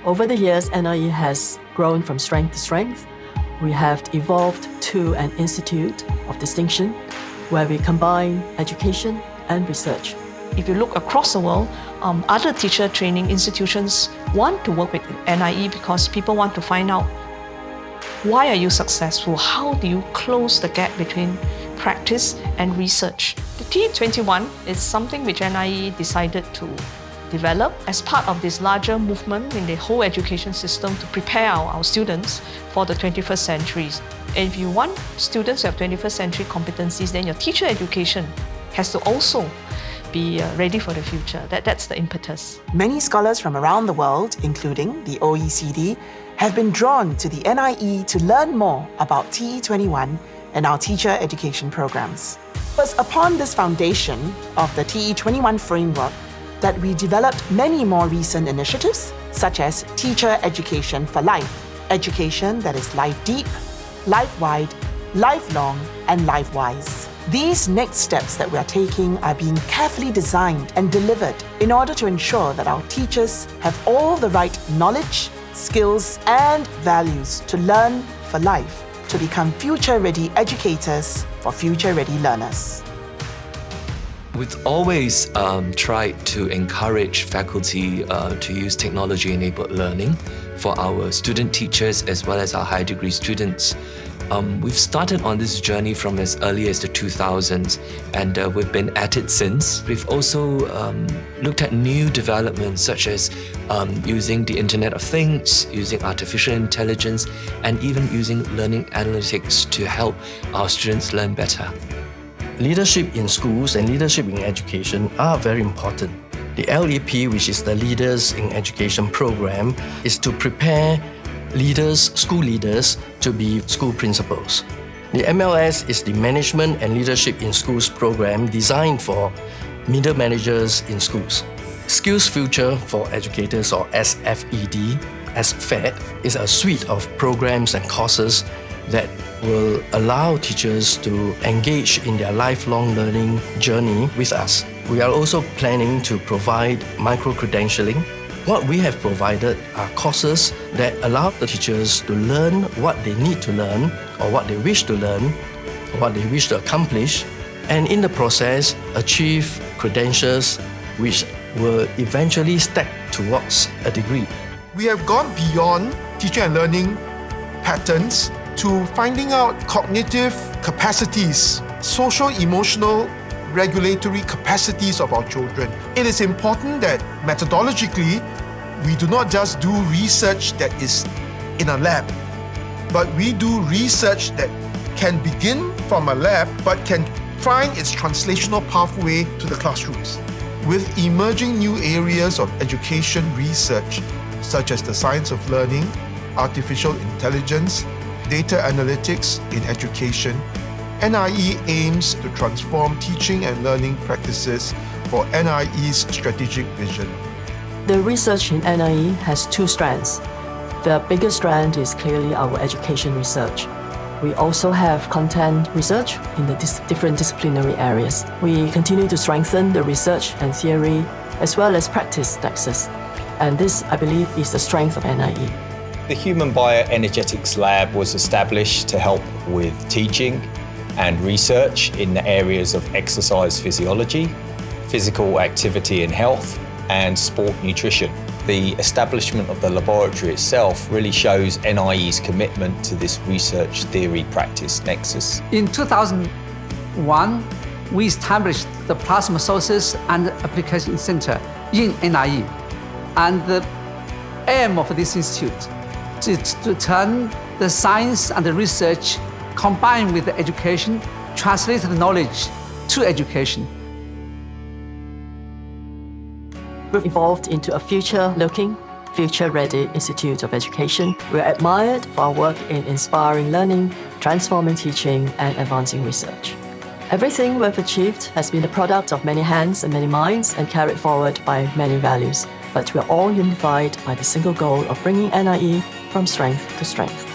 Over the years, NIE has grown from strength to strength. We have evolved to an institute of distinction where we combine education and research. If you look across the world, other teacher training institutions want to work with NIE because people want to find out, why are you successful? How do you close the gap between practice and research? The T21 is something which NIE decided to develop as part of this larger movement in the whole education system to prepare our students for the 21st century. And if you want students to have 21st century competencies, then your teacher education has to also be ready for the future. That's the impetus. Many scholars from around the world, including the OECD, have been drawn to the NIE to learn more about TE21 and our teacher education programs. It was upon this foundation of the TE21 framework that we developed many more recent initiatives, such as Teacher Education for Life, education that is life-deep, life-wide, lifelong, and life-wise. These next steps that we are taking are being carefully designed and delivered in order to ensure that our teachers have all the right knowledge, skills, and values to learn for life, to become future-ready educators for future-ready learners. We've always tried to encourage faculty to use technology-enabled learning for our student teachers as well as our high degree students. We've started on this journey from as early as the 2000s, and we've been at it since. We've also looked at new developments such as using the Internet of Things, using artificial intelligence, and even using learning analytics to help our students learn better. Leadership in schools and leadership in education are very important. The LEP, which is the Leaders in Education program, is to prepare leaders, school leaders, to be school principals. The MLS is the Management and Leadership in Schools program designed for middle managers in schools. Skills Future for Educators, or SFED, SFED, is a suite of programs and courses that will allow teachers to engage in their lifelong learning journey with us. We are also planning to provide micro-credentialing. What we have provided are courses that allow the teachers to learn what they need to learn, or what they wish to learn, or what they wish to accomplish, and in the process achieve credentials which will eventually stack towards a degree. We have gone beyond teaching and learning patterns to finding out cognitive capacities, social-emotional regulatory capacities of our children. It is important that methodologically, we do not just do research that is in a lab, but we do research that can begin from a lab, but can find its translational pathway to the classrooms. With emerging new areas of education research, such as the science of learning, artificial intelligence, data analytics in education, NIE aims to transform teaching and learning practices for NIE's strategic vision. The research in NIE has two strands. The biggest strand is clearly our education research. We also have content research in the different disciplinary areas. We continue to strengthen the research and theory as well as practice nexus. And this, I believe, is the strength of NIE. The Human BioEnergetic Lab was established to help with teaching and research in the areas of exercise physiology, physical activity and health, and sport nutrition. The establishment of the laboratory itself really shows NIE's commitment to this research theory practice nexus. In 2001, we established the Plasma Sources and Application Center in NIE. And the aim of this institute is to turn the science and the research combined with the education, translate the knowledge to education. We've evolved into a future-looking, future-ready institute of education. We're admired for our work in inspiring learning, transforming teaching, and advancing research. Everything we've achieved has been the product of many hands and many minds and carried forward by many values. But we're all unified by the single goal of bringing NIE from strength to strength.